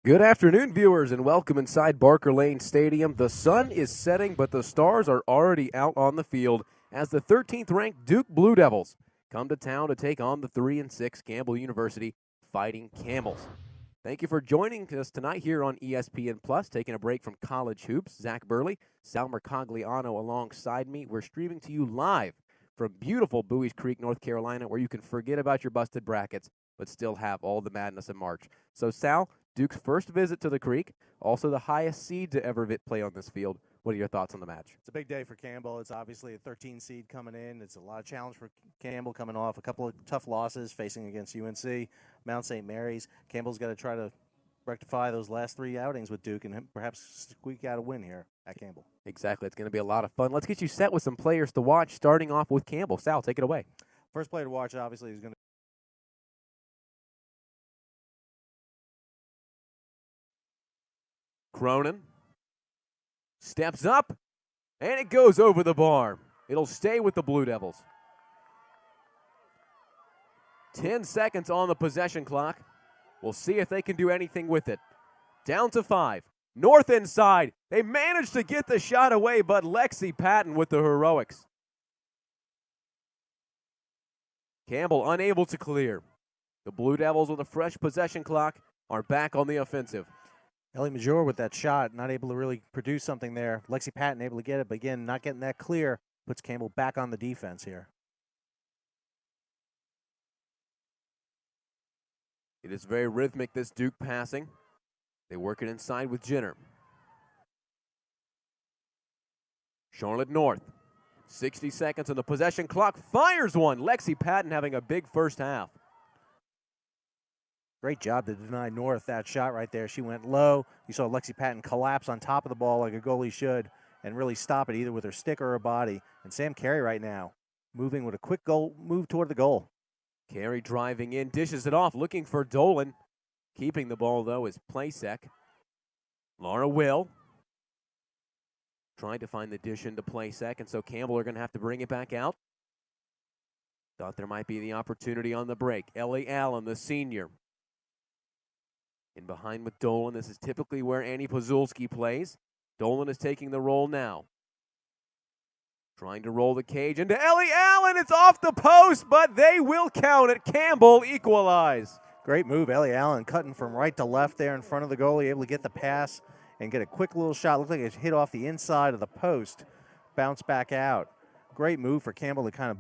Good afternoon, viewers, and welcome inside Barker Lane Stadium. The sun is setting, but the stars are already out on the field as the 13th-ranked Duke Blue Devils come to town to take on the 3-6 Campbell University Fighting Camels. Thank you for joining us tonight here on ESPN Plus. Taking a break from college hoops, Zach Burley, Sal Mercogliano alongside me. We're streaming to you live from beautiful Bowies Creek, North Carolina, where you can forget about your busted brackets but still have all the madness of March. So, Sal, Duke's first visit to the Creek, also the highest seed to ever play on this field. What are your thoughts on the match? It's a big day for Campbell. It's obviously a 13 seed coming in. It's a lot of challenge for Campbell coming off a couple of tough losses facing against UNC, Mount St. Mary's. Campbell's got to try to rectify those last three outings with Duke and perhaps squeak out a win here at Campbell. Exactly. It's going to be a lot of fun. Let's get you set with some players to watch, starting off with Campbell. Sal, take it away. First player to watch, obviously, is going to Cronin steps up, and it goes over the bar. It'll stay with the Blue Devils. 10 seconds on the possession clock. We'll see if they can do anything with it. Down to 5. North inside. They managed to get the shot away, but Lexi Patton with the heroics. Campbell unable to clear. The Blue Devils with a fresh possession clock are back on the offensive. Ellie Major with that shot, not able to really produce something there. Lexi Patton able to get it, but again, not getting that clear, puts Campbell back on the defense here. It is very rhythmic, this Duke passing. They work it inside with Jenner. Charlotte North, 60 seconds on the possession clock, fires one. Lexi Patton having a big first half. Great job to deny North that shot right there. She went low. You saw Lexi Patton collapse on top of the ball like a goalie should and really stop it either with her stick or her body. And Sam Carey right now moving with a quick goal move toward the goal. Carey driving in, dishes it off, looking for Dolan. Keeping the ball, though, is Plasek. Laura Will trying to find the dish into Plasek, and so Campbell are going to have to bring it back out. Thought there might be the opportunity on the break. Ellie Allen, the senior. In behind with Dolan. This is typically where Annie Pazulski plays. Dolan is taking the roll now. Trying to roll the cage into Ellie Allen. It's off the post, but they will count it. Campbell equalize. Great move, Ellie Allen cutting from right to left there in front of the goalie, able to get the pass and get a quick little shot. Looked like it hit off the inside of the post, bounce back out. Great move for Campbell to kind of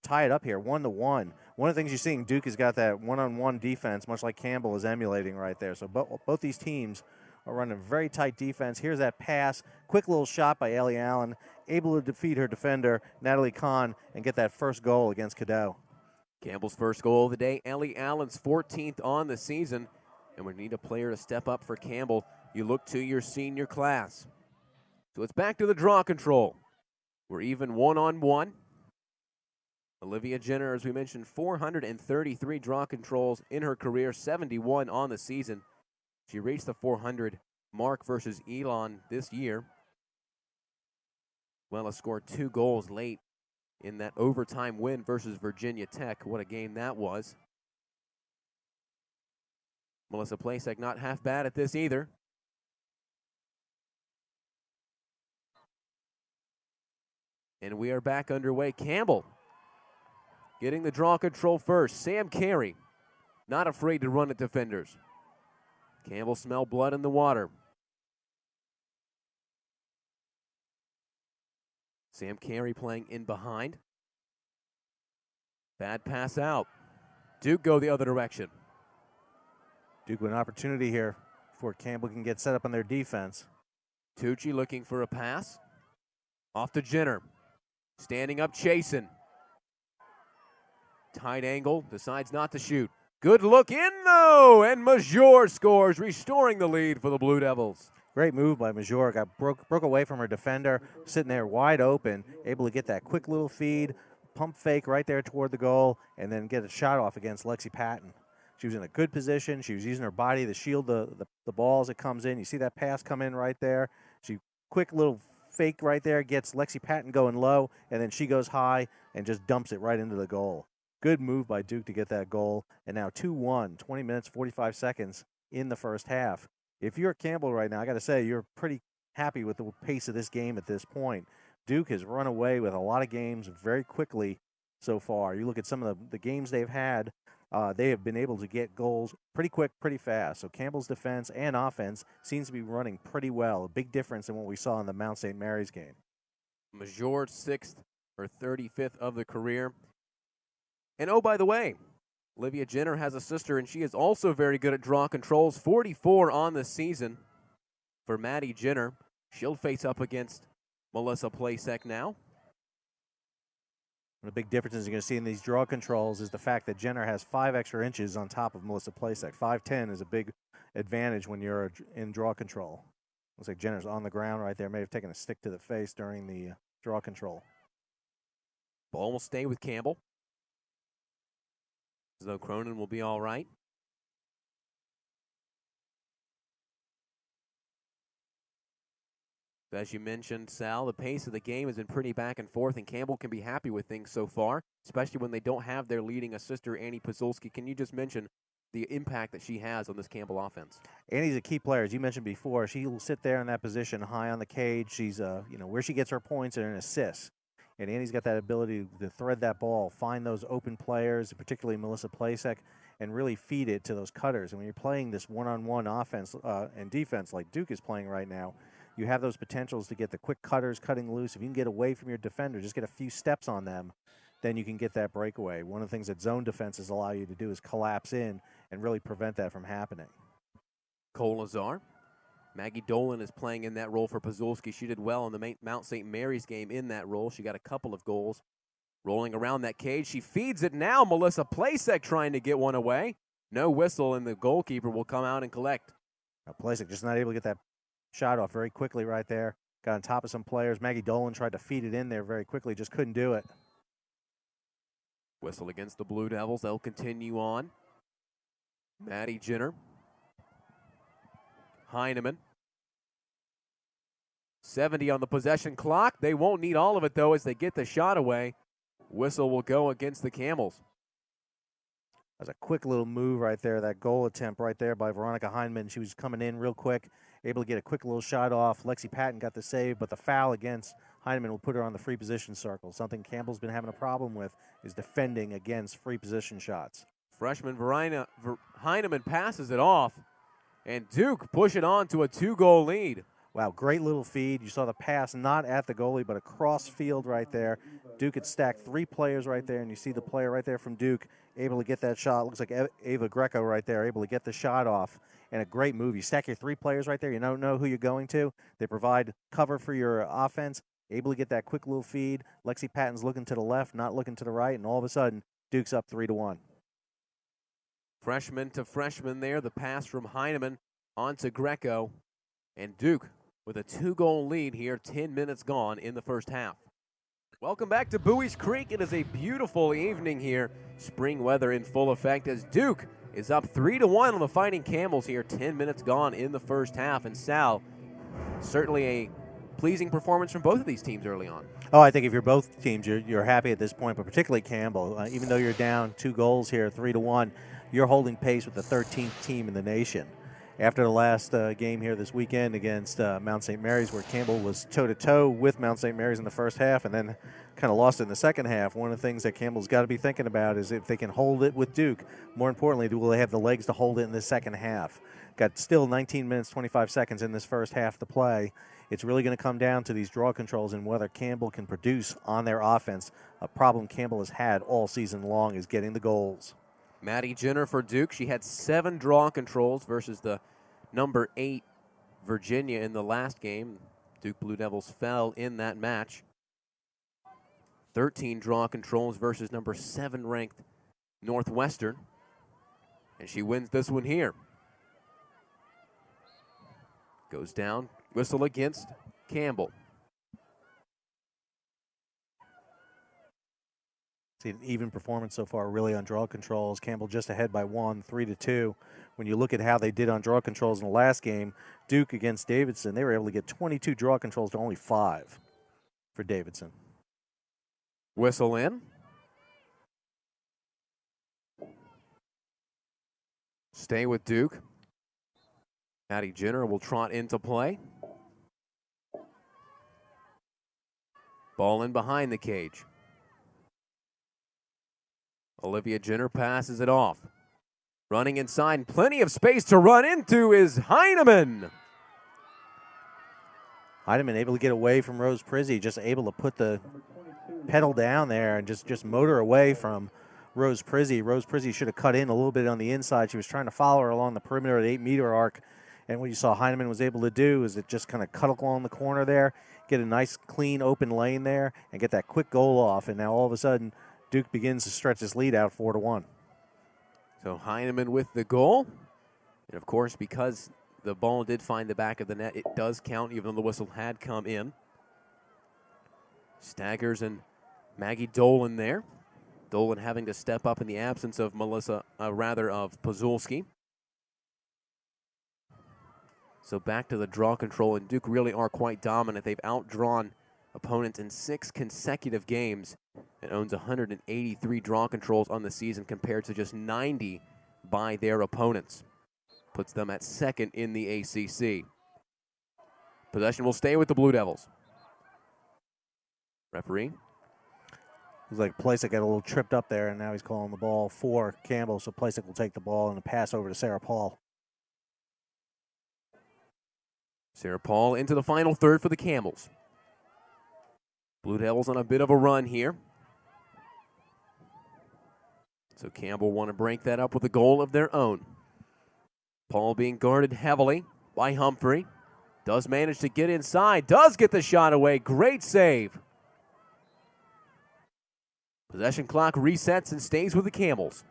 tie it up here, 1-1. One of the things you're seeing, Duke has got that one-on-one defense, much like Campbell is emulating right there. So both these teams are running very tight defense. Here's that pass, quick little shot by Ellie Allen, able to defeat her defender, Natalie Kahn, and get that first goal against Cadeau. Campbell's first goal of the day, Ellie Allen's 14th on the season, and we need a player to step up for Campbell. You look to your senior class. So it's back to the draw control. We're even one-on-one. Olivia Jenner, as we mentioned, 433 draw controls in her career, 71 on the season. She reached the 400 mark versus Elon this year. Wella scored 2 goals late in that overtime win versus Virginia Tech. What a game that was. Melissa Plasek not half bad at this either. And we are back underway. Campbell getting the draw control first. Sam Carey not afraid to run at defenders. Campbell smell blood in the water. Sam Carey playing in behind. Bad pass out. Duke go the other direction. Duke with an opportunity here before Campbell can get set up on their defense. Tucci looking for a pass. Off to Jenner. Standing up, chasing. Tight angle, decides not to shoot. Good look in, though, and Major scores, restoring the lead for the Blue Devils. Great move by Major. Got broke away from her defender, sitting there wide open, able to get that quick little feed, pump fake right there toward the goal, and then get a shot off against Lexi Patton. She was in a good position. She was using her body to shield the ball as it comes in. You see that pass come in right there. She quick little fake right there, gets Lexi Patton going low, and then she goes high and just dumps it right into the goal. Good move by Duke to get that goal. And now 2-1, 20 minutes, 45 seconds in the first half. if you're Campbell right now, I got to say you're pretty happy with the pace of this game at this point. Duke has run away with a lot of games very quickly so far. You look at some of the games they've had, they have been able to get goals pretty quick, pretty fast. So Campbell's defense and offense seems to be running pretty well. A big difference in what we saw in the Mount St. Mary's game. Major's 6th or 35th of the career. And oh, by the way, Olivia Jenner has a sister, and she is also very good at draw controls. 44 on the season for Maddie Jenner. She'll face up against Melissa Plasek now. One of the big differences you're going to see in these draw controls is the fact that Jenner has 5 extra inches on top of Melissa Plasek. 5'10" is a big advantage when you're in draw control. Looks like Jenner's on the ground right there. May have taken a stick to the face during the draw control. Ball will stay with Campbell, as though Cronin will be all right. As you mentioned, Sal, the pace of the game has been pretty back and forth, and Campbell can be happy with things so far, especially when they don't have their leading sister, Annie Pazulski. Can you just mention the impact that she has on this Campbell offense? Annie's a key player, as you mentioned before. She will sit there in that position high on the cage. She's, where she gets her points and assists. And Annie's got that ability to thread that ball, find those open players, particularly Melissa Plasek, and really feed it to those cutters. And when you're playing this one-on-one offense and defense like Duke is playing right now, you have those potentials to get the quick cutters cutting loose. If you can get away from your defender, just get a few steps on them, then you can get that breakaway. One of the things that zone defenses allow you to do is collapse in and really prevent that from happening. Cole Lazar. Maggie Dolan is playing in that role for Pazulski. She did well in the Mount St. Mary's game in that role. She got a couple of goals. Rolling around that cage. She feeds it now. Melissa Plasek trying to get one away. No whistle, and the goalkeeper will come out and collect. Now Plasek just not able to get that shot off very quickly right there. Got on top of some players. Maggie Dolan tried to feed it in there very quickly. Just couldn't do it. Whistle against the Blue Devils. They'll continue on. Maddie Jenner. Heineman. 70 on the possession clock. They won't need all of it, though, as they get the shot away. Whistle will go against the Camels. That's a quick little move right there. That goal attempt right there by Veronica Heineman. She was coming in real quick, able to get a quick little shot off. Lexi Patton got the save, but the foul against Heineman will put her on the free position circle. Something Campbell's been having a problem with is defending against free position shots. Freshman Heineman passes it off, and Duke push it on to a 2-goal lead. Wow, great little feed. You saw the pass not at the goalie, but across field right there. Duke had stacked 3 players right there, and you see the player right there from Duke able to get that shot. Looks like Ava Greco right there, able to get the shot off. And a great move. You stack your 3 players right there. You don't know who you're going to. They provide cover for your offense, able to get that quick little feed. Lexi Patton's looking to the left, not looking to the right, and all of a sudden, Duke's up 3-1. Freshman to freshman there. The pass from Heineman onto Greco. And Duke with a 2-goal lead here, 10 minutes gone in the first half. Welcome back to Bowie's Creek. It is a beautiful evening here. Spring weather in full effect as Duke is up 3-1 on the Fighting Camels here, 10 minutes gone in the first half. And Sal, certainly a pleasing performance from both of these teams early on. Oh, I think if you're both teams, you're happy at this point, but particularly Campbell. Even though you're down 2 goals here, 3-1, you're holding pace with the 13th team in the nation. After the last game here this weekend against Mount St. Mary's, where Campbell was toe-to-toe with Mount St. Mary's in the first half and then kind of lost it in the second half, one of the things that Campbell's got to be thinking about is if they can hold it with Duke, more importantly, will they have the legs to hold it in the second half? Got still 19 minutes, 25 seconds in this first half to play. It's really going to come down to these draw controls and whether Campbell can produce on their offense. A problem Campbell has had all season long is getting the goals. Maddie Jenner for Duke. She had 7 draw controls versus the number 8 Virginia in the last game. Duke Blue Devils fell in that match. 13 draw controls versus number 7 ranked Northwestern. And she wins this one here. Goes down, whistle against Campbell. See an even performance so far, really, on draw controls. Campbell just ahead by 1, 3-2. When you look at how they did on draw controls in the last game, Duke against Davidson, they were able to get 22 draw controls to only 5 for Davidson. Whistle in. Stay with Duke. Maddie Jenner will trot into play. Ball in behind the cage. Olivia Jenner passes it off. Running inside, plenty of space to run into is Heineman. Heineman able to get away from Rose Prizzy, just able to put the pedal down there and just motor away from Rose Prizzy. Rose Prizzy should have cut in a little bit on the inside. She was trying to follow her along the perimeter of the 8-meter arc. And what you saw Heineman was able to do is it just kind of cut along the corner there, get a nice, clean, open lane there, and get that quick goal off. And now all of a sudden, Duke begins to stretch his lead out 4-1. So Heineman with the goal. And, of course, because the ball did find the back of the net, it does count, even though the whistle had come in. Staggers and Maggie Dolan there. Dolan having to step up in the absence of of Pazulski. So back to the draw control, and Duke really are quite dominant. They've outdrawn opponents in 6 consecutive games and owns 183 draw controls on the season compared to just 90 by their opponents. Puts them at second in the ACC. Possession will stay with the Blue Devils. Referee. Looks like Plasek got a little tripped up there, and now he's calling the ball for Campbell. So Plasek will take the ball and a pass over to Sarah Paul. Sarah Paul into the final third for the Campbells. Blue Devils on a bit of a run here. So Campbell want to break that up with a goal of their own. Paul being guarded heavily by Humphrey. Does manage to get inside. Does get the shot away. Great save. Possession clock resets and stays with the Campbells.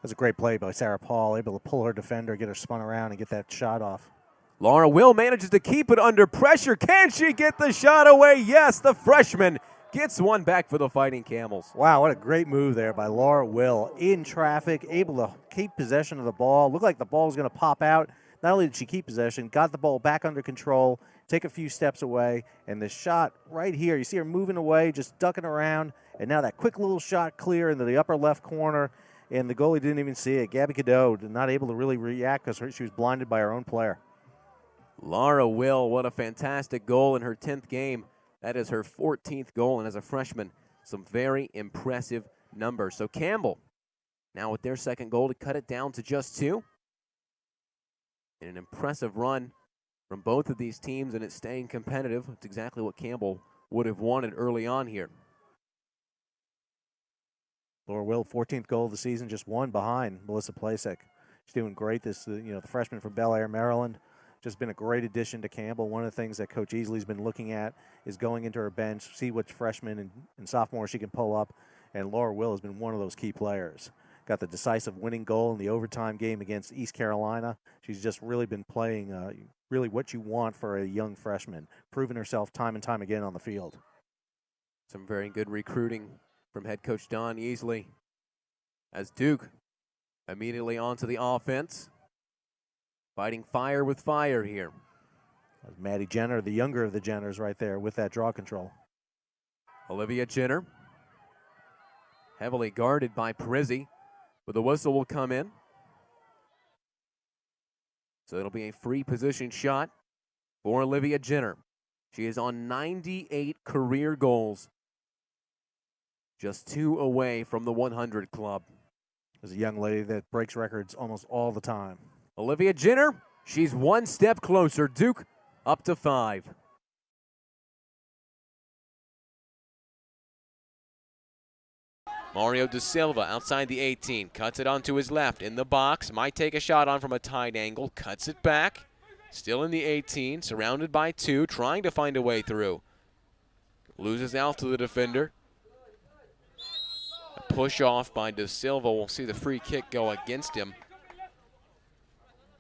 That's a great play by Sarah Paul, able to pull her defender, get her spun around, and get that shot off. Laura Will manages to keep it under pressure. Can she get the shot away? Yes, the freshman gets one back for the Fighting Camels. Wow, what a great move there by Laura Will. In traffic, able to keep possession of the ball. Looked like the ball was going to pop out. Not only did she keep possession, got the ball back under control, take a few steps away, and the shot right here, you see her moving away, just ducking around, and now that quick little shot clear into the upper left corner, and the goalie didn't even see it. Gabby Cadeau not able to really react because she was blinded by her own player. Laura Will, what a fantastic goal in her 10th game. That is her 14th goal, and as a freshman, some very impressive numbers. So Campbell, now with their second goal to cut it down to just 2. And an impressive run from both of these teams, and it's staying competitive. It's exactly what Campbell would have wanted early on here. Laura Will, 14th goal of the season, just 1 behind Melissa Plasek. She's doing great. The freshman from Bel Air, Maryland. Just been a great addition to Campbell. One of the things that Coach Easley's been looking at is going into her bench, see which freshmen and sophomores she can pull up, and Laura Will has been one of those key players. Got the decisive winning goal in the overtime game against East Carolina. She's just really been playing really what you want for a young freshman, proving herself time and time again on the field. Some very good recruiting from head coach Don Easley as Duke immediately onto the offense. Fighting fire with fire here. That's Maddie Jenner, the younger of the Jenners right there with that draw control. Olivia Jenner, heavily guarded by Prizzy, but the whistle will come in. So it'll be a free position shot for Olivia Jenner. She is on 98 career goals, just 2 away from the 100 club. There's a young lady that breaks records almost all the time. Olivia Jenner, she's 1 step closer. Duke up to 5. Mario Da Silva outside the 18, cuts it onto his left in the box, might take a shot on from a tight angle, cuts it back, still in the 18, surrounded by 2, trying to find a way through. Loses out to the defender. A push off by Da Silva. We'll see the free kick go against him.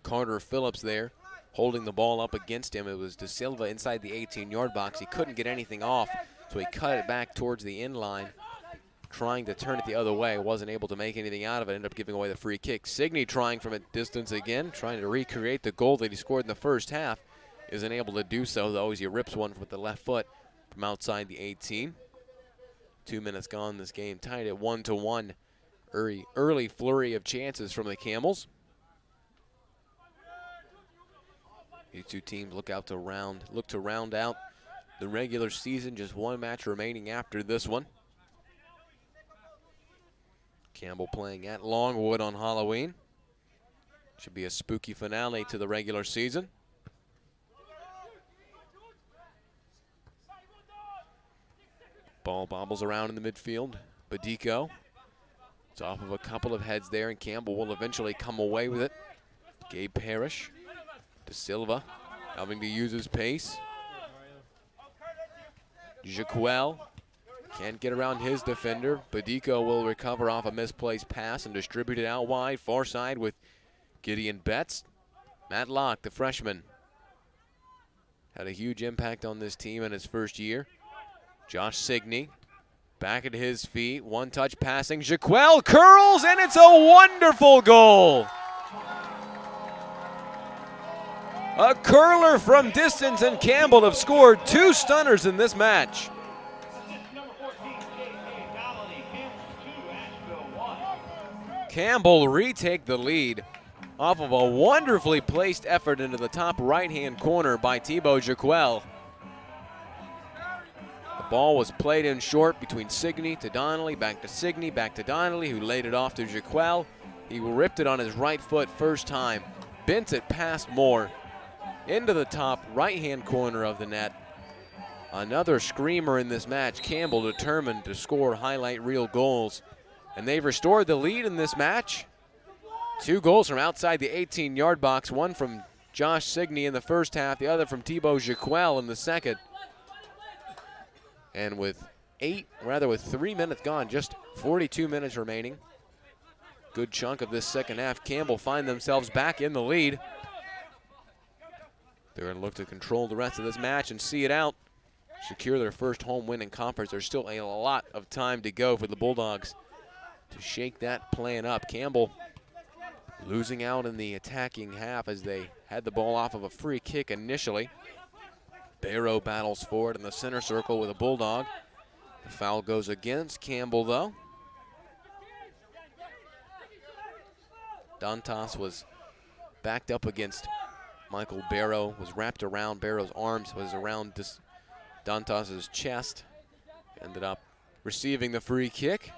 Carter Phillips there holding the ball up against him. It was Da Silva inside the 18-yard box. He couldn't get anything off, so he cut it back towards the end line, trying to turn it the other way. Wasn't able to make anything out of it. Ended up giving away the free kick. Signey trying from a distance again, trying to recreate the goal that he scored in the first half. Isn't able to do so, though, as he rips one with the left foot from outside the 18. 2 minutes gone in this game, tied at 1-1. Early flurry of chances from the Camels. These two teams look to round out the regular season. Just one match remaining after this one. Campbell playing at Longwood on Halloween. Should be a spooky finale to the regular season. Ball bobbles around in the midfield. Badico. It's off of a couple of heads there, and Campbell will eventually come away with it. Gabe Parrish. De Silva having to use his pace. Jaquel can't get around his defender. Badico will recover off a misplaced pass and distribute it out wide, far side with Gideon Betts. Matt Locke, the freshman, had a huge impact on this team in his first year. Josh Signey back at his feet, one-touch passing. Jaquel curls, and it's a wonderful goal. A curler from distance, and Campbell have scored 2 stunners in this match. Campbell retake the lead off of a wonderfully placed effort into the top right-hand corner by Thibaut Jaquel. The ball was played in short between Signey to Donnelly, back to Signey, back to Donnelly, who laid it off to Jaquel. He ripped it on his right foot first time, bent it past Moore into the top right-hand corner of the net. Another screamer in this match. Campbell determined to score highlight reel goals. And they've restored the lead in this match. 2 goals from outside the 18-yard box, one from Josh Signey in the first half, the other from Thibaut Jaquel in the second. And with 3 minutes gone, just 42 minutes remaining, good chunk of this second half, Campbell find themselves back in the lead. They're going to look to control the rest of this match and see it out, secure their first home win in conference. There's still a lot of time to go for the Bulldogs to shake that plan up. Campbell losing out in the attacking half as they had the ball off of a free kick initially. Barrow battles forward in the center circle with a Bulldog. The foul goes against Campbell, though. Dantas was backed up against Michael Barrow, was wrapped around Barrow's arms, was around Dantas' chest. Ended up receiving the free kick.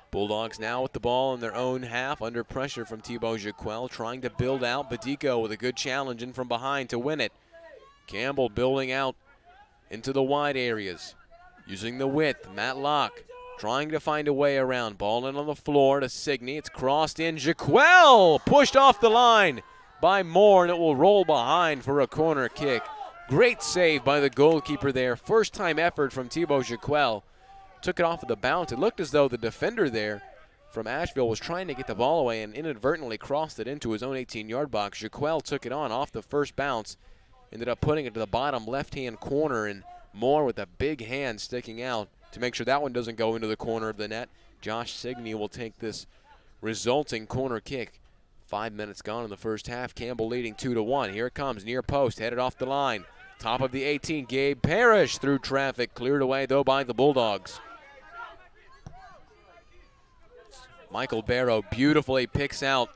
Bulldogs now with the ball in their own half, under pressure from Thibaut Jaquel, trying to build out. Badico with a good challenge in from behind to win it. Campbell building out into the wide areas, using the width. Matt Locke trying to find a way around. Ball in on the floor to Signey. It's crossed in. Jaquel pushed off the line by Moore, and it will roll behind for a corner kick. Great save by the goalkeeper there. First time effort from Thibaut Jaquel. Took it off of the bounce. It looked as though the defender there from Asheville was trying to get the ball away and inadvertently crossed it into his own 18-yard box. Jaquel took it on off the first bounce, ended up putting it to the bottom left-hand corner, and Moore with a big hand sticking out to make sure that one doesn't go into the corner of the net. Josh Signey will take this resulting corner kick. 5 minutes gone in the first half. Campbell leading 2-1. Here it comes, near post, headed off the line. Top of the 18, Gabe Parrish through traffic, cleared away though by the Bulldogs. Michael Barrow beautifully picks out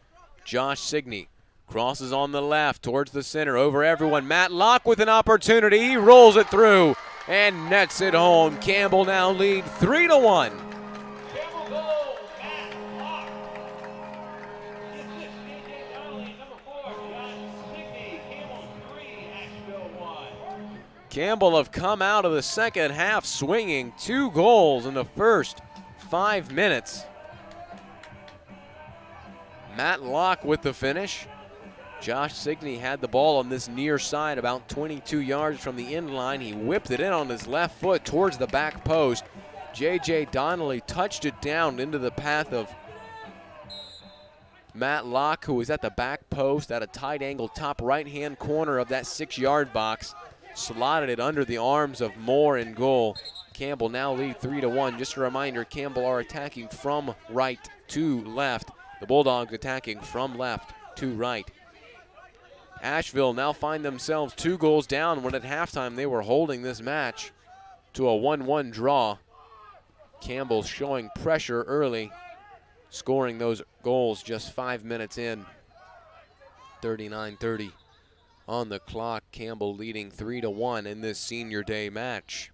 Josh Signey. Crosses on the left towards the center, over everyone. Matt Locke with an opportunity. He rolls it through and nets it home. Campbell now lead 3-1. Campbell have come out of the second half swinging 2 goals in the first 5 minutes. Matt Locke with the finish. Josh Signey had the ball on this near side about 22 yards from the end line. He whipped it in on his left foot towards the back post. J.J. Donnelly touched it down into the path of Matt Locke, who was at the back post at a tight angle top right-hand corner of that 6-yard box. Slotted it under the arms of Moore in goal. Campbell now lead 3-1. Just a reminder, Campbell are attacking from right to left. The Bulldogs attacking from left to right. Asheville now find themselves 2 goals down when at halftime they were holding this match to a 1-1 draw. Campbell showing pressure early, scoring those goals just 5 minutes in. 39-30 on the clock. Campbell leading 3-1 in this senior day match.